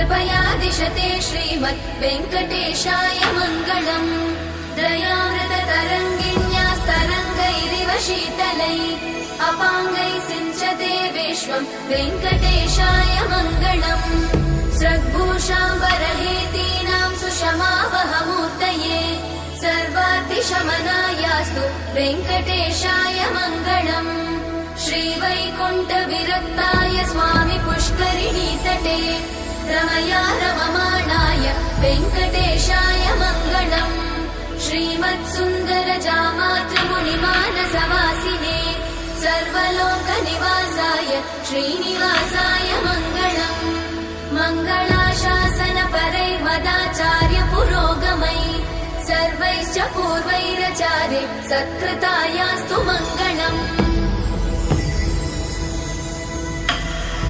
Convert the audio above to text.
कृपया दिशते श्रीमद् वेङ्कटेशाय मङ्गलम्। दयामृततरङ्गिण्यास्तरङ्गैरिव शीतलै अपाङ्गैः सिञ्चते विश्वम् वेङ्कटेशाय मङ्गलम्। स्रग्भूषाम्बरहेतीनां सुषमावहमूर्तये सर्वातिशमनायास्तु वेङ्कटेशाय मङ्गलम्। श्रीवैकुण्ठविरक्ताय स्वामि पुष्करिणीतटे रमया रममाणाय वेङ्कटेशाय मङ्गलम्। श्रीमत्सुन्दरजामातृमुनिमानसवासिने सर्वलोकनिवासाय श्रीनिवासाय मङ्गलम्। मङ्गलाशासनपरै मदाचार्य पुरोगमै सर्वैश्च पूर्वैरचार्ये सत्कृतायास्तु मङ्गलम्।